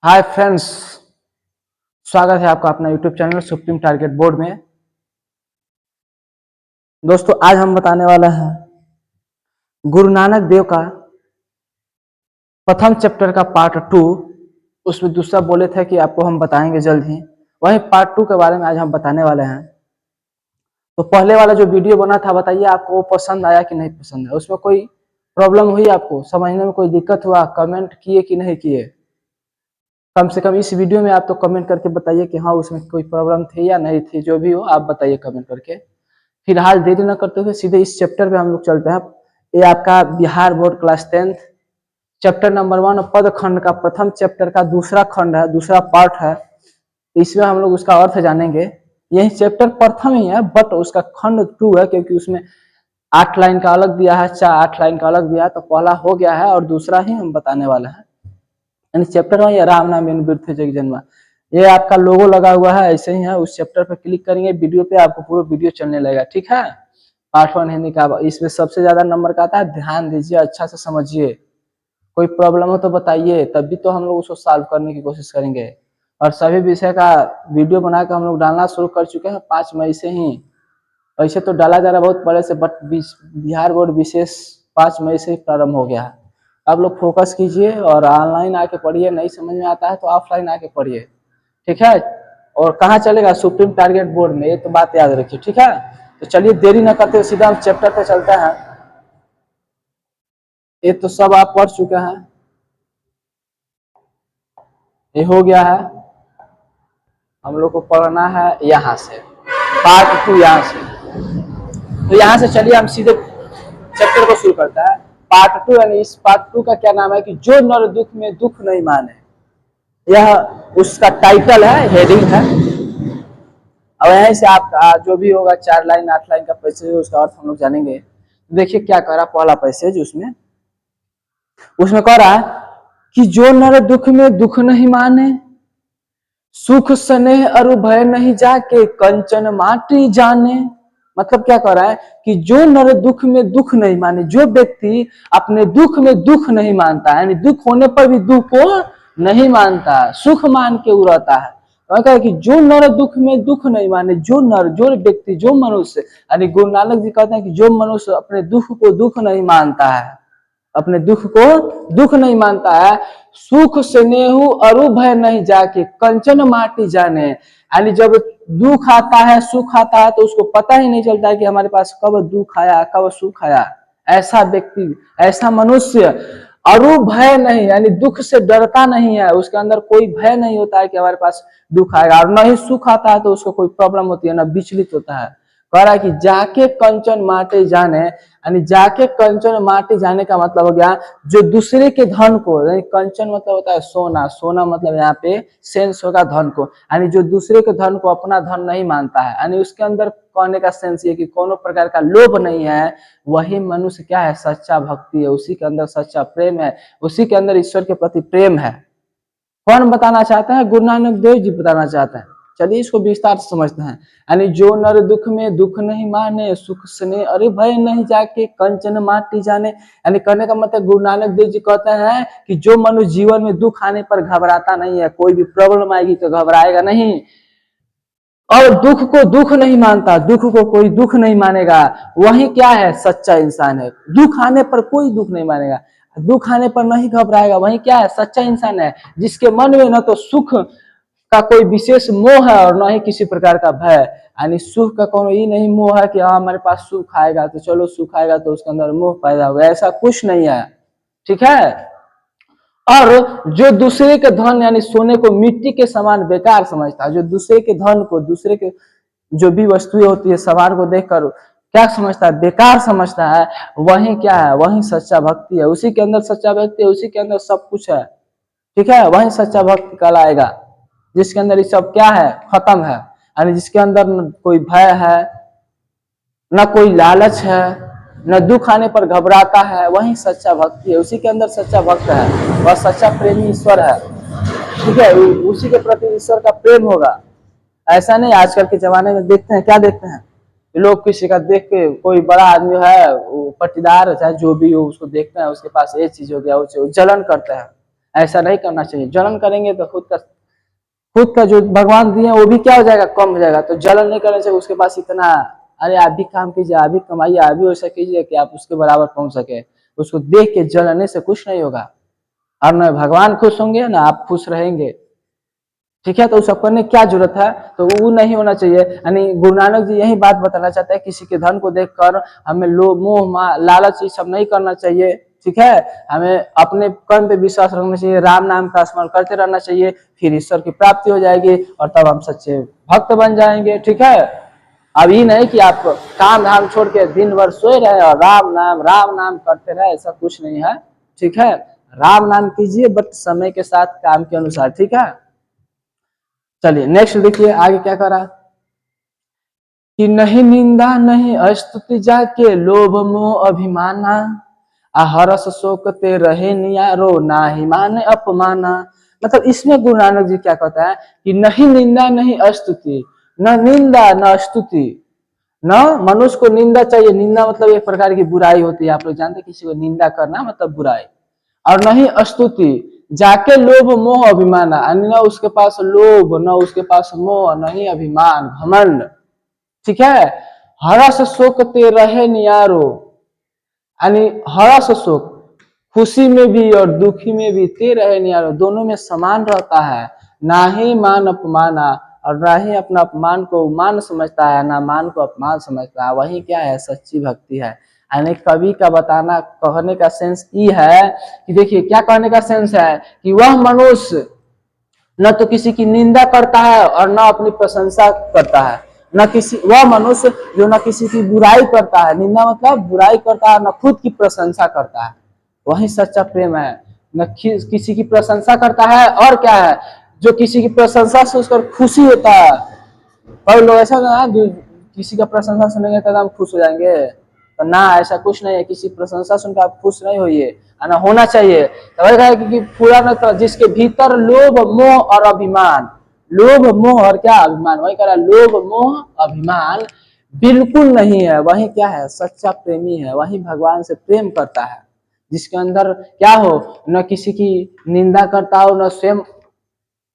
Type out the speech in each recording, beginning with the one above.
Hi friends, स्वागत है आपका अपना YouTube channel supreme target board में। दोस्तों, आज हम बताने वाला है गुरु नानक देव का प्रथम चैप्टर का पार्ट 2। उसमें दूसरा बोले थे कि आपको हम बताएंगे जल्द ही, वही पार्ट 2 के बारे में आज हम बताने वाले हैं। तो पहले वाला जो वीडियो बना था, बताइए आपको वो पसंद आया कि नहीं पसंद है? उसमें कोई प्रॉब्लम हुई, आपको समझने में कोई दिक्कत हुआ? कमेंट किए कि नहीं किए? कम से कम इस वीडियो में आप तो कमेंट करके बताइए कि हाँ उसमें कोई प्रॉब्लम थी या नहीं थी। जो भी हो आप बताइए कमेंट करके। फिलहाल देरी न करते हुए सीधे इस चैप्टर पे हम लोग चलते हैं। ये आपका Bihar board class 10 chapter number 1 पद खंड का प्रथम चैप्टर का दूसरा खंड है, दूसरा पार्ट है। इसमें हम लोग उसका अर्थ जानेंगे। यही चैप्टर प्रथम ही है बट उसका खंड 2 है, क्योंकि उसमें 8 लाइन का अलग दिया है, 8 लाइन का अलग दिया है। तो पहला हो गया है और दूसरा ही हम बताने वाले हैं। चैप्टर 1 राम नाम बिन जग जन्मा, ये आपका लोगो लगा हुआ है, ऐसे ही है। उस चैप्टर पर क्लिक करेंगे वीडियो पे, आपको पूरा वीडियो चलने लगेगा। ठीक है, पार्ट 1 हिंदी का। इसमें सबसे ज्यादा नंबर का आता है, ध्यान दीजिए, अच्छा से समझिए। कोई प्रॉब्लम हो तो बताइए, तभी तो हम लोग उसको सॉल्व करने की कोशिश करेंगे। और सभी विषय का वीडियो बनाकर हम लोग डालना शुरू कर चुके हैं 5 मई से ही। ऐसे तो डाला जा रहा बहुत पहले से, बट बिहार बोर्ड विशेष 5 मई से ही प्रारंभ हो गया है। आप लोग फोकस कीजिए और ऑनलाइन आके पढ़िए। नहीं समझ में आता है तो ऑफलाइन आके पढ़िए, ठीक है। और कहाँ चलेगा? सुप्रीम टारगेट बोर्ड में, ये तो बात याद रखिए, ठीक है। तो चलिए देरी न करते सीधा हम चैप्टर पे चलते हैं। ये तो सब आप पढ़ चुके हैं, ये हो गया है। हम लोग को पढ़ना है यहाँ से पार्ट 2, यहाँ से। तो यहाँ से चलिए हम सीधे चैप्टर को शुरू करते हैं। पार्ट 2, यानी इस पार्ट 2 का क्या नाम है कि जो नर दुख में दुख नहीं माने, यह उसका टाइटल है, हेडिंग है। अब यहीं से आप जो भी होगा 4 लाइन 8 लाइन का पैसेज, उसका अर्थ हम लोग जानेंगे। देखिए क्या कह रहा पहला पैसेज, उसमें कह रहा है कि जो नर दुख में दुख नहीं माने, सुख स्नेह अरु भय नहीं जाके कंचन माटी जाने। मतलब क्या कह रहा है कि जो नर दुख में दुख नहीं माने, जो व्यक्ति अपने दुख में दुख नहीं मानता है, यानी दुख होने पर भी दुख को नहीं मानता, सुख मान के उड़ाता है। तो कहा कि जो नर दुख में दुख नहीं माने, जो नर, जो व्यक्ति, जो मनुष्य, यानी गुरु नानक जी कहते हैं कि जो मनुष्य अपने दुख को दुख नहीं मानता है, अपने दुख को दुख नहीं मानता है, सुख स्नेहु अरु भय नहीं जाके कंचन माटी जाने। यानी जब दुख आता है, सुख आता है, तो उसको पता ही नहीं चलता है कि हमारे पास कब दुख आया, कब सुख आया। ऐसा व्यक्ति, ऐसा मनुष्य अरु भय नहीं, यानी दुख से डरता नहीं है, उसके अंदर कोई भय नहीं होता है कि हमारे पास दुख आएगा। और न ही सुख आता है तो उसको कोई प्रॉब्लम होती है, न विचलित होता है। कह रहा है कि जाके कंचन माटे जाने, यानी जाके कंचन माटी जाने का मतलब हो गया जो दूसरे के धन को, यानी कंचन मतलब होता है सोना, सोना मतलब यहाँ पे सेंस होगा धन को, यानी जो दूसरे के धन को अपना धन नहीं मानता है, यानी उसके अंदर कहने का सेंस ये कि कोनो प्रकार का लोभ नहीं है, वही मनुष्य क्या है? सच्चा भक्ति है, उसी के अंदर सच्चा प्रेम है, उसी के अंदर ईश्वर के प्रति प्रेम है। कौन बताना चाहते हैं? गुरु नानक देव जी बताना चाहते हैं। चलिए इसको विस्तार से समझते हैं। यानी जो नर दुख में दुख नहीं माने, सुख स्नेह अरे भय नहीं जाके कंचन माटी जाने, यानी कहने का मतलब गुरु नानक देव जी कहते हैं कि जो मनुष्य जीवन में दुख आने पर घबराता नहीं है, कोई भी प्रॉब्लम आएगी तो घबराएगा नहीं, और दुख को दुख नहीं मानता, दुख को कोई दुख नहीं मानेगा, वही क्या है? सच्चा इंसान है। दुख आने पर कोई दुख नहीं मानेगा, दुख आने पर नहीं घबराएगा, वही क्या है? सच्चा इंसान है, जिसके मन में न तो सुख का कोई विशेष मोह है और न ही किसी प्रकार का भय। यानी सुख का कोनो ये नहीं मोह है कि हाँ हमारे पास सुख आएगा तो चलो सुख आएगा तो उसके अंदर मोह पैदा होगा, ऐसा कुछ नहीं है, ठीक है। और जो दूसरे के धन यानी सोने को मिट्टी के समान बेकार समझता है, जो दूसरे के धन को, दूसरे के जो भी वस्तुएं होती है, सामान को देखकर क्या समझता है? बेकार समझता है, वही क्या है? वही सच्चा भक्ति है। उसी के अंदर सच्चा भक्ति है, उसी के अंदर सब कुछ है, ठीक है। वही सच्चा भक्ति कहलाएगा, जिसके अंदर ये सब क्या है? खत्म है। यानी जिसके अंदर न कोई भय है, न कोई लालच है, न दुख आने पर घबराता है, वही सच्चा भक्ति है, उसी के अंदर सच्चा भक्त है, वह सच्चा प्रेमी ईश्वर है, ठीक है। उसी के प्रति ईश्वर का प्रेम होगा। ऐसा नहीं आजकल के जमाने में देखते हैं, क्या देखते हैं लोग? किसी का देख के, कोई बड़ा आदमी है, वो पट्टीदार चाहे जो भी हो, उसको देखते हैं उसके पास ये चीज हो गया, वो जलन करते हैं। ऐसा नहीं करना चाहिए। जलन करेंगे तो खुद का जो भगवान दिए वो भी क्या हो जाएगा, कम हो जाएगा। तो जलन नहीं करना चाहिए। उसके पास इतना, अरे आप भी काम कीजिए, आप भी कमाइए, आप भी वैसा कीजिए कि आप उसके बराबर पहुंच सके। उसको देख के जलने से कुछ नहीं होगा, और न भगवान खुश होंगे ना आप खुश रहेंगे। ठीक है, तो सब करने की क्या जरूरत है, तो वो नहीं होना चाहिए। यानी गुरु नानक जी यही बात बताना चाहते हैं, किसी के धन को देखकर हमें लोभ मोह लालच ये सब नहीं करना चाहिए। ठीक है, हमें अपने कर्म पे विश्वास रखना चाहिए, राम नाम का स्मरण करते रहना चाहिए, फिर ईश्वर की प्राप्ति हो जाएगी और तब हम सच्चे भक्त बन जाएंगे। ठीक है, अब ये नहीं कि आप काम धाम छोड़ के दिन भर सोए रहे और राम नाम करते रहे, ऐसा कुछ नहीं है। ठीक है, राम नाम कीजिए बट समय के साथ काम के अनुसार। ठीक है, चलिए नेक्स्ट देखिए आगे क्या करा कि नहीं निंदा नहीं स्तुति जाके लोभ मोह अभिमाना, हरस शोक ते रहे नियारो ना ही माने अपमाना। मतलब इसमें गुरु नानक जी क्या कहता है कि नहीं निंदा नहीं स्तुति, न निंदा न स्तुति, न मनुष्य को निंदा चाहिए। निंदा मतलब एक प्रकार की बुराई होती है, आप लोग जानते हैं, किसी को निंदा करना मतलब बुराई। और नहीं स्तुति जाके लोभ मोह अभिमान, न उसके पास लोभ न उसके पास मोह, नहीं अभिमान घमंड। ठीक है, हरस शोक ते रहे नियारो, यानी हरस शोक खुशी में भी और दुखी में भी ते रहे नियारो, दोनों में समान रहता है। ना ही मान अपमाना, और ना ही अपना अपमान को मान समझता है, ना मान को अपमान समझता है। वही क्या है, सच्ची भक्ति है। यानी कवि का बताना कहने का सेंस ये है कि देखिए क्या कहने का सेंस है कि वह मनुष्य न तो किसी की निंदा करता है और न अपनी प्रशंसा करता है, न किसी, वह मनुष्य जो न किसी की बुराई करता है, निंदा मतलब बुराई करता है, न खुद की प्रशंसा करता है। वही सच्चा प्रेम है। न किसी की प्रशंसा करता है, और क्या है, जो किसी की प्रशंसा से उसको खुशी होता है। और लोग ऐसा ना किसी का प्रशंसा सुनेंगे तो हम खुश हो जाएंगे, तो ना ऐसा कुछ नहीं है। किसी प्रशंसा सुनकर आप खुश नहीं होइए, ना होना चाहिए। तो वही कहा कि पूरा न तो जिसके भीतर लोभ मोह और अभिमान, लोभ मोह और क्या अभिमान, वही कह रहा है लोभ मोह अभिमान बिल्कुल नहीं है। वही क्या है, सच्चा प्रेमी है, वही भगवान से प्रेम करता है। जिसके अंदर क्या हो, न किसी की निंदा करता हो, न स्वयं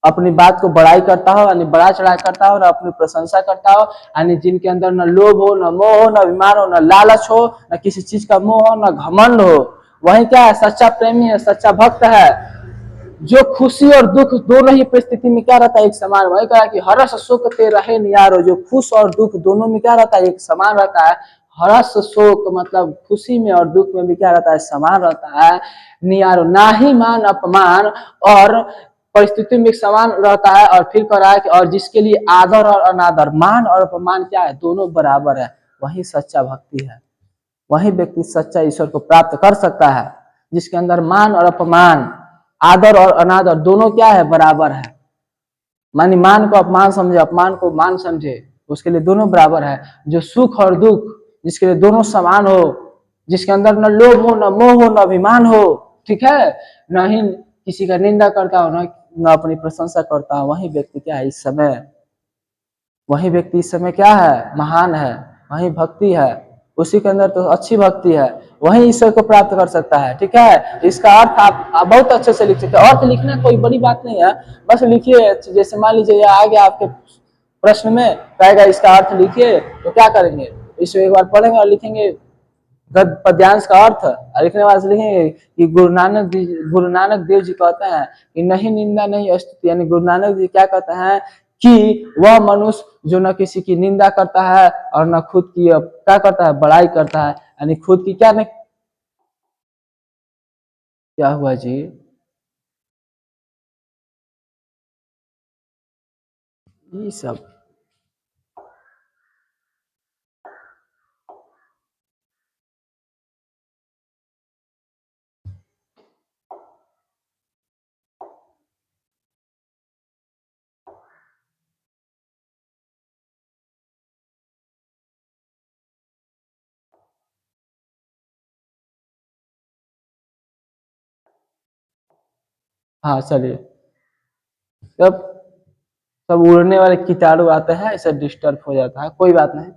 अपनी बात को बड़ाई करता हो, यानी बड़ा चढ़ा करता हो, न अपनी प्रशंसा करता हो, यानी जिनके अंदर न लोभ हो, न मोह हो, न अभिमान हो, न लालच हो, न किसी चीज का मोह हो, न घमंड हो, वही क्या है, सच्चा प्रेमी है, सच्चा भक्त है। जो खुशी और दुख दोनों ही परिस्थिति में क्या रहता है, एक समान। वही कहा कि हर्ष शोक ते रहे नियारो, जो खुश और दुख दोनों में क्या रहता है, एक समान रहता है। हर्ष शोक मतलब खुशी में और दुख में भी क्या रहता है, समान रहता है। नियारो ना ही मान अपमान, और परिस्थिति में समान रहता है। और फिर कह रहा है कि और जिसके लिए आदर और अनादर, मान और अपमान क्या है, दोनों बराबर है। वही सच्चा भक्ति है। वही व्यक्ति सच्चा ईश्वर को प्राप्त कर सकता है, जिसके अंदर मान और अपमान, आदर और अनादर दोनों क्या है, बराबर है। मानी मान को अपमान समझे, अपमान को मान समझे, उसके लिए दोनों बराबर है। जो सुख और दुख, जिसके लिए दोनों समान हो, जिसके अंदर न लोभ हो, न मोह हो, न अभिमान हो, ठीक है, न ही किसी का निंदा करता हो, न अपनी प्रशंसा करता हो, वही व्यक्ति क्या है इस समय, वही व्यक्ति इस समय क्या है, महान है। वही भक्ति है, उसी के अंदर तो अच्छी भक्ति है, वही ईश्वर को प्राप्त कर सकता है। ठीक है, इसका अर्थ आप बहुत अच्छे से लिख सकते हैं। अर्थ लिखना कोई बड़ी बात नहीं है, बस लिखिए। जैसे मान लीजिए आ गया आपके प्रश्न में, कहेगा इसका अर्थ लिखिए, तो क्या करेंगे, इसे एक बार पढ़ेंगे और लिखेंगे पद्यांश का अर्थ। लिखने वाले से लिखेंगे कि गुरु नानक देव जी कहते हैं कि नहीं निंदा नहीं स्तुति, यानी गुरु नानक जी क्या कहते हैं कि वह मनुष्य जो न किसी की निंदा करता है और न खुद की क्या करता है, बड़ाई करता है, यानी खुद की क्या नहीं। क्या हुआ जी, ये सब हाँ चलिए। तब सब उड़ने वाले कीटाणु आते हैं, ऐसे डिस्टर्ब हो जाता है, कोई बात नहीं।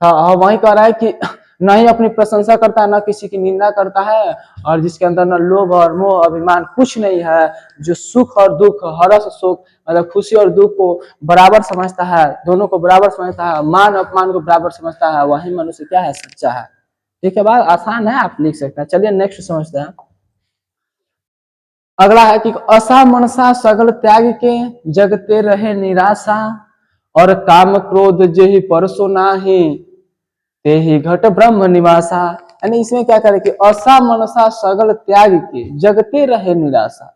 हाँ हाँ, वही कह रहा है कि न ही अपनी प्रशंसा करता है, न किसी की निंदा करता है, और जिसके अंदर न लोभ और मोह अभिमान कुछ नहीं है, जो सुख और दुख, हर्ष सुख मतलब खुशी और दुख को बराबर समझता है, दोनों को बराबर समझता है, मान अपमान को बराबर समझता है, वही मनुष्य क्या है, सच्चा है। ठीक है, बात आसान है, आप लिख सकते हैं। चलिए नेक्स्ट समझते हैं। अगला है कि असा मनसा सगल त्याग के जगते रहे निराशा, और काम क्रोध जेहि परसो नाही ते ही घट ब्रह्म निवासा। यानी इसमें क्या करे कि असा मनसा सगल त्याग के जगते रहे निराशा,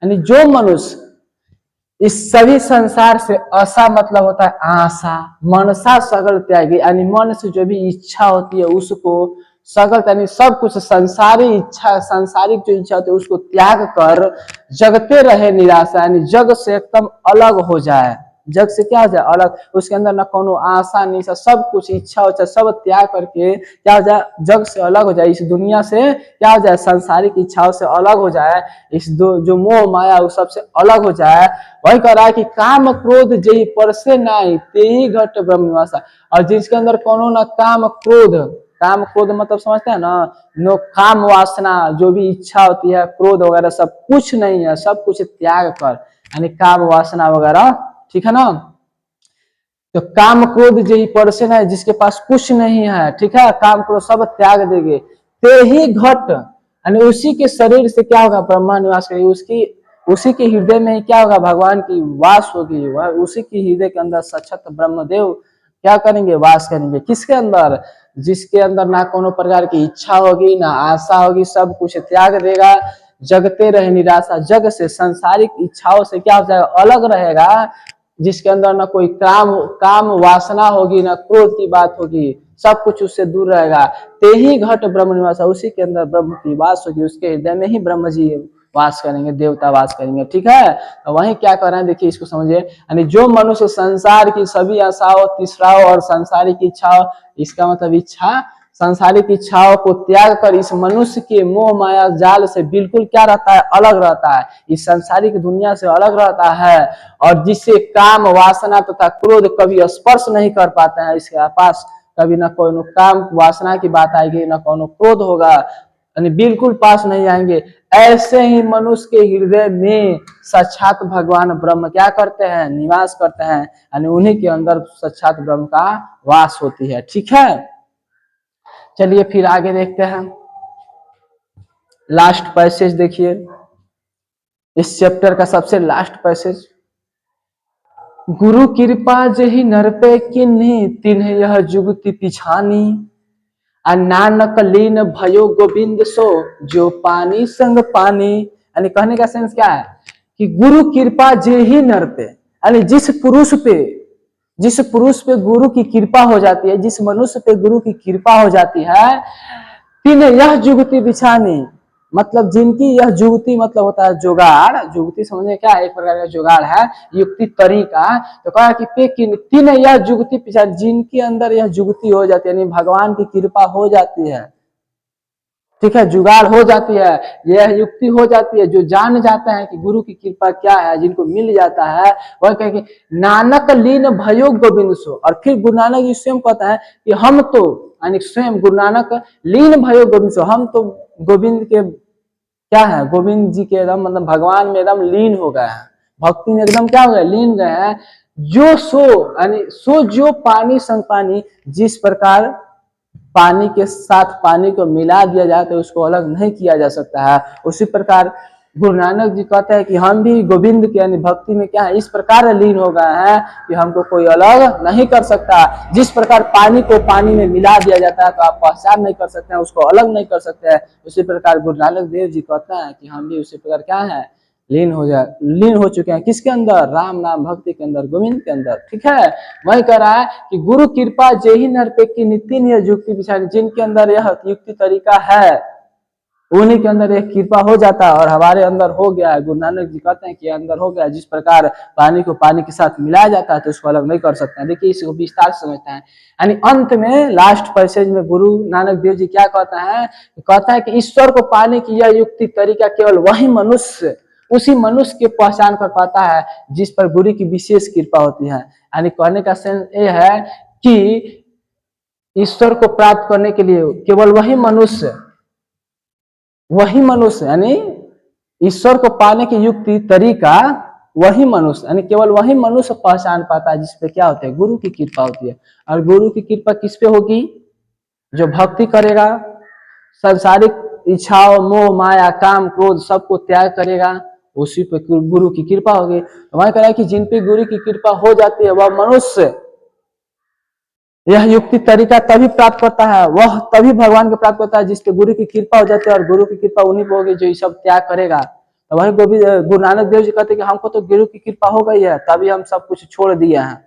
यानी जो मनुष्य इस सभी संसार से, असा मतलब होता है आशा, मनसा सगल त्यागी, यानी मन से जो भी इच्छा होती है उसको, सगल यानी सब कुछ संसारी इच्छा, सांसारिक जो इच्छा होती है उसको त्याग कर जगते रहे निराशा, यानी जग से एकदम अलग हो जाए, जग से क्या हो जाए, अलग, उसके अंदर ना कोनो आशा नहीं, सब कुछ इच्छा हो जाए, सब त्याग करके क्या हो जाए, जग से अलग हो जाए, इस दुनिया से क्या हो जाए, सांसारिक इच्छाओं से अलग हो जाए, इस जो मोह माया उस सबसे अलग हो जाए। वही कह रहा है कि काम क्रोध जेहि परसे नाई ते ही घट ब्रह्म निवासा, और जिसके अंदर कोनो ना काम क्रोध, काम क्रोध मतलब समझते हैं ना, नो काम वासना जो भी इच्छा होती है, क्रोध वगैरह सब कुछ नहीं है, सब कुछ त्याग कर, यानी काम वासना वगैरह, ठीक है ना। तो काम क्रोध जेहि परसे ना, जिसके पास कुछ नहीं है, ठीक है, काम क्रोध सब त्याग देंगे, ते ही घट, यानी उसी के शरीर से क्या होगा, ब्रह्मा निवास करेगी, उसकी उसी के हृदय में ही क्या होगा, भगवान की वास होगी, वह उसी के हृदय के अंदर सक्षत ब्रह्मदेव क्या करेंगे, वास करेंगे, किसके अंदर, जिसके अंदर ना कोनो प्रकार की इच्छा होगी, ना आशा होगी, सब कुछ त्याग देगा, जगते रहे निराशा, जग से सांसारिक इच्छाओं से क्या हो जाएगा, अलग रहेगा, जिसके अंदर ना कोई काम वासना होगी, ना क्रोध की बात होगी, सब कुछ उससे दूर रहेगा, ते ही घट ब्रह्म निवास, उसी के अंदर ब्रह्म की वास होगी, उसके हृदय में ही ब्रह्म जी वास करेंगे, देवता वास करेंगे। ठीक है, तो वही क्या कर रहे हैं, देखिए इसको समझिए, यानी जो मनुष्य संसार की सभी आशाओं, तीसराओं और सांसारिक इच्छाओं, इसका मतलब इच्छा, सांसारिक इच्छाओं को त्याग कर इस मनुष्य के मोह माया जाल से बिल्कुल क्या रहता है, अलग रहता है, इस सांसारिक दुनिया से अलग रहता है, और जिससे काम वासना तथा क्रोध कभी स्पर्श नहीं कर पाते हैं, इसके पास कभी ना कोई काम वासना की बात आएगी, ना कोनो क्रोध होगा, यानी बिल्कुल पास नहीं आएंगे। ऐसे ही मनुष्य के हृदय में साक्षात भगवान ब्रह्म क्या करते हैं, निवास करते हैं, यानी उन्हीं के अंदर साक्षात ब्रह्म का वास होती है। ठीक है, चलिए फिर आगे देखते हैं, लास्ट पैसेज देखिए, इस चैप्टर का सबसे लास्ट पैसेज, गुरु कृपा जहि नर पे किन्हीं तिन्ह यह जुगति पिछानी, नानक लीन भयो गोविंद सो जो पानी संग पानी। यानी कहने का सेंस क्या है कि गुरु कृपा जे ही नर पे, यानी जिस पुरुष पे गुरु की कृपा हो जाती है, जिस मनुष्य पे गुरु की कृपा हो जाती है, तीन यह जुगति बिछानी, मतलब जिनकी यह जुगति मतलब होता है जुगाड़, जुगति समझे क्या है, एक प्रकार का जुगाड़ है, युक्ति तरीका, तो कहा कि पे तीन यह जुगति पिछाड़ी, जिनके अंदर यह जुगति हो जाती है, यानी भगवान की कृपा हो जाती है, ठीक है, जुगाड़ हो जाती है, यह युक्ति हो जाती है, जो जान जाते हैं कि गुरु की कृपा क्या है, जिनको मिल जाता है, वह कहे नानक लीन भयो गोविंद सो, और फिर गुरु नानक जी स्वयं कहता है कि हम तो, यानी स्वयं गुरु नानक लीन भयो गोविंद सो, हम तो गोविंद के क्या है, गोविंद जी के एकदम मतलब भगवान में एकदम लीन हो गए हैं, भक्ति में एकदम क्या हो गए, लीन गए हैं, जो सो यानी सो जो पानी संग पानी, जिस प्रकार पानी के साथ पानी को मिला दिया जाए तो उसको अलग नहीं किया जा सकता है, उसी प्रकार गुरु नानक जी कहते हैं कि हम भी गोविंद के यानी भक्ति में क्या है, इस प्रकार लीन हो गए हैं कि हमको कोई अलग नहीं कर सकता, जिस प्रकार पानी को पानी में मिला दिया जाता है तो आप पहचान नहीं कर सकते हैं, उसको अलग नहीं कर सकते हैं, उसी प्रकार गुरु नानक देव जी कहते हैं कि हम भी उसी प्रकार क्या है, लीन हो चुके हैं, किसके अंदर, राम नाम भक्ति के अंदर, गोविंद के अंदर। ठीक है, वही कह रहा है कि गुरु कृपा जे ही नर पे की नितिन यह युक्ति बिछानी, जिनके अंदर यह युक्ति तरीका है उन्हीं के अंदर एक कृपा हो जाता है, और हमारे अंदर हो गया है, गुरु नानक जी कहते हैं कि अंदर हो गया, जिस प्रकार पानी को पानी के साथ मिलाया जाता है तो उसको अलग नहीं कर सकते हैं। देखिए इसको विस्तार से समझते हैं, यानी अंत में लास्ट पैसेज में गुरु नानक देव जी क्या कहता है कि ईश्वर को पाने की यह युक्ति तरीका केवल वही मनुष्य, उसी मनुष्य की पहचान कर पाता है जिस पर गुरु की विशेष कृपा होती है। यानी कहने का सेंस ये है कि ईश्वर को प्राप्त करने के लिए केवल वही मनुष्य यानी ईश्वर को पाने की युक्ति तरीका वही मनुष्य यानी केवल वही मनुष्य पहचान पाता है, जिसपे क्या होता है, गुरु की कृपा होती है। और गुरु की कृपा किस पे होगी? जो भक्ति करेगा, संसारिक इच्छाओं, मोह माया काम क्रोध सबको त्याग करेगा, उसी पे गुरु की कृपा होगी। वह कह रहा है कि जिन पे गुरु की कृपा हो जाती है वह मनुष्य यह युक्ति तरीका तभी प्राप्त करता है, वह तभी भगवान को प्राप्त करता है जिसपे गुरु की कृपा हो जाती है। और गुरु की कृपा उन्हीं पे होगी जो ये सब त्याग करेगा। तो वही गुरु नानक देव जी कहते हैं कि हमको तो गुरु की कृपा हो गई है, तभी हम सब कुछ छोड़ दिए हैं,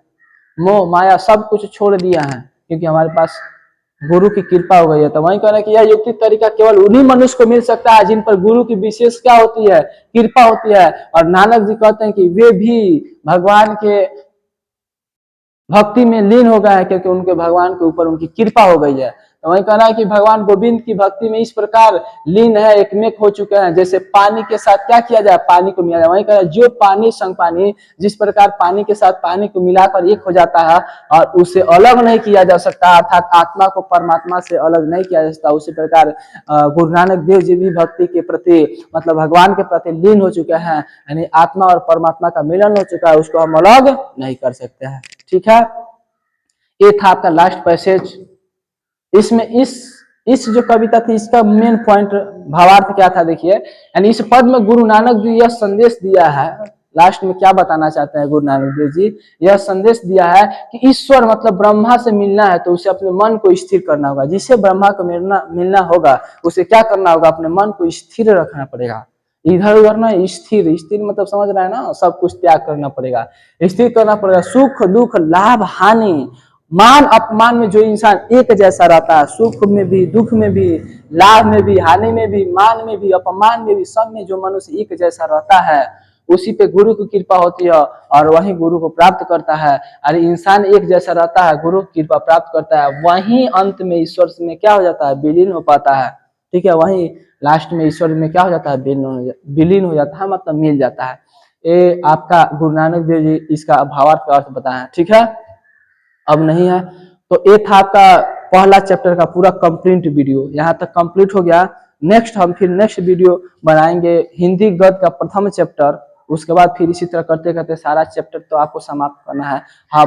मोह माया सब कुछ छोड़ दिया है, क्योंकि हमारे पास गुरु की कृपा हो गई है। तो वही कह रहे हैं कि यह युक्ति तरीका केवल उन्हीं मनुष्य को मिल सकता है जिन पर गुरु की विशेष क्या होती है, कृपा होती है। और नानक जी कहते हैं कि वे भी भगवान के भक्ति में लीन हो गए हैं, क्योंकि उनके भगवान के ऊपर उनकी कृपा हो गई है। तो वही कहना है कि भगवान गोविंद की भक्ति में इस प्रकार लीन है, एकमेक हो चुके हैं, जैसे पानी के साथ क्या किया जाए, पानी को मिला जाए। वही कहना है जो पानी संग पानी, जिस प्रकार पानी के साथ पानी को मिलाकर एक हो जाता है और उसे अलग नहीं किया जा सकता, अर्थात आत्मा को परमात्मा से अलग नहीं किया जा सकता, उसी प्रकार गुरु नानक देव जी भी भक्ति के प्रति मतलब भगवान के प्रति लीन हो चुके हैं, यानी आत्मा और परमात्मा का मिलन हो चुका है, उसको हम अलग नहीं कर सकते हैं। ठीक है, ये था आपका लास्ट पैसेज। इसमें इस जो कविता थी इसका मेन पॉइंट भावार्थ क्या था, देखिए, यानी इस पद में गुरु नानक जी यह संदेश दिया है, लास्ट में क्या बताना चाहते हैं गुरु नानक देव जी, यह संदेश दिया है कि ईश्वर मतलब ब्रह्मा से मिलना है तो उसे अपने मन को स्थिर करना होगा। जिसे ब्रह्मा को मिलना होगा उसे क्या करना होगा, अपने मन को स्थिर रखना पड़ेगा, इधर उधर ना, स्थिर स्थिर मतलब समझ रहा है ना, सब कुछ त्याग करना पड़ेगा, स्थिर करना पड़ेगा। सुख दुख लाभ हानि मान अपमान में जो इंसान एक जैसा रहता है, सुख में भी दुख में भी लाभ में भी हानि में भी मान में भी अपमान में भी, सब में जो मनुष्य एक जैसा रहता है उसी पे गुरु की कृपा होती है और वही गुरु को प्राप्त करता है। अरे इंसान एक जैसा रहता है, गुरु की कृपा प्राप्त करता है, वही अंत में ईश्वर में क्या हो जाता है, विलीन हो पाता है। ठीक है, वही लास्ट में ईश्वर में क्या हो जाता है, विलीन हो जाता है, मतलब मिल जाता है। ये आपका गुरु नानक देव जी इसका भावार्थ का अर्थ बताया। ठीक है, अब नहीं है तो ये था आपका पहला चैप्टर का पूरा कंप्लीट वीडियो, यहाँ तक कंप्लीट हो गया। नेक्स्ट हम फिर नेक्स्ट वीडियो बनाएंगे हिंदी गद्य का प्रथम चैप्टर, उसके बाद फिर इसी तरह करते करते सारा चैप्टर तो आपको समाप्त करना है। हाँ,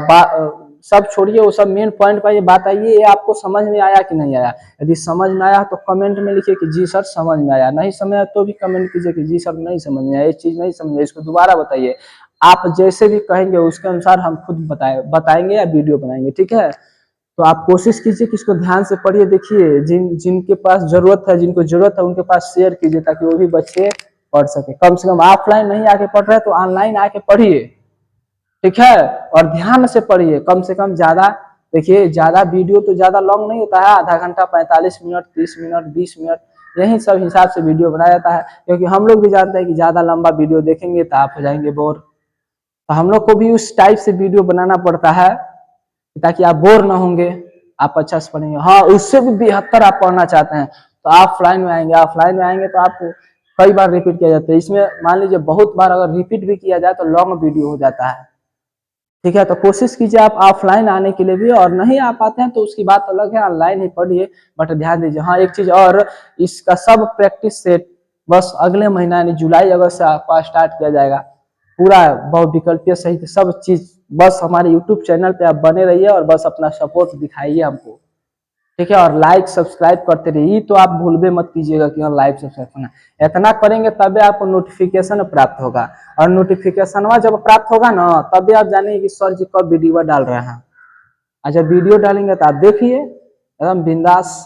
सब छोड़िए, वो सब मेन पॉइंट पर ये बात आइए, ये आपको समझ में आया कि नहीं आया। यदि समझ में आया तो कमेंट में लिखिए कि जी सर समझ में आया, नहीं समझ आया तो भी कमेंट कीजिए कि जी सर नहीं समझ में आया, ये चीज नहीं समझ आया, इसको दोबारा बताइए। आप जैसे भी कहेंगे उसके अनुसार हम खुद बताएंगे या वीडियो बनाएंगे। ठीक है, तो आप कोशिश कीजिए कि इसको ध्यान से पढ़िए, देखिए जिनके पास जरूरत है, जिनको जरूरत है उनके पास शेयर कीजिए ताकि वो भी बच्चे पढ़ सके। कम से कम ऑफलाइन नहीं आके पढ़ रहे तो ऑनलाइन आके पढ़िए। ठीक है, और ध्यान से पढ़िए, कम से कम ज्यादा, देखिए ज्यादा वीडियो तो ज्यादा लॉन्ग नहीं होता है, आधा घंटा 45 मिनट 30 मिनट 20 मिनट यही सब हिसाब से वीडियो बनाया जाता है, क्योंकि हम लोग भी जानते हैं कि ज्यादा लंबा वीडियो देखेंगे तो आप हो जाएंगे बोर। तो हम लोग को भी उस टाइप से वीडियो बनाना पड़ता है ताकि आप बोर ना होंगे, आप अच्छा से पढ़ेंगे। हाँ, उससे भी बेहतर आप पढ़ना चाहते हैं तो ऑफलाइन में आएंगे, ऑफलाइन में आएंगे तो आपको कई बार रिपीट किया जाता है, इसमें मान लीजिए बहुत बार अगर रिपीट भी किया जाए तो लॉन्ग वीडियो हो जाता है। ठीक है, तो कोशिश कीजिए आप ऑफलाइन आने के लिए भी, और नहीं आ पाते हैं तो उसकी बात अलग है, ऑनलाइन ही पढ़िए, बट ध्यान दीजिए। हाँ, एक चीज और, इसका सब प्रैक्टिस सेट बस अगले महीना यानी जुलाई अगस्त से आपका स्टार्ट किया जाएगा, पूरा बहुविकल्पीय सहित सब चीज। बस हमारे यूट्यूब चैनल पे आप बने रहिए और बस अपना सपोर्ट दिखाइए हमको। ठीक है, और लाइक सब्सक्राइब करते रहिए, तो आप भूलबे मत कीजिएगा कि हाँ लाइक सब्सक्राइब करना, इतना करेंगे तभी आपको नोटिफिकेशन प्राप्त होगा, और नोटिफिकेशन जब प्राप्त होगा ना तभी आप जानेंगे कि सर जी कब वीडियो डाल रहे हैं। अच्छा, वीडियो डालेंगे तो आप देखिए एकदम बिंदास।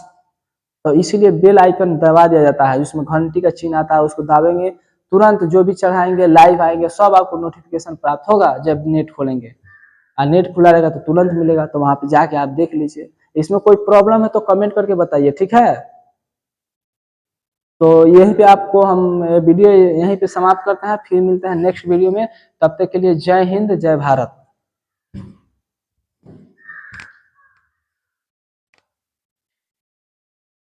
तो इसीलिए बेल आइकन दबा दिया जाता है, उसमें घंटी का चिन्ह आता है, उसको दबाएंगे तुरंत जो भी चढ़ाएंगे लाइव आएंगे सब आपको नोटिफिकेशन प्राप्त होगा जब नेट खोलेंगे, और नेट खुला रहेगा तो तुरंत मिलेगा, तो वहां पे जाके आप देख लीजिए। इसमें कोई प्रॉब्लम है तो कमेंट करके बताइए। ठीक है, तो यहीं पे आपको हम वीडियो यहीं पे समाप्त करते हैं, फिर मिलते हैं नेक्स्ट वीडियो में, तब तक के लिए जय हिंद जय भारत।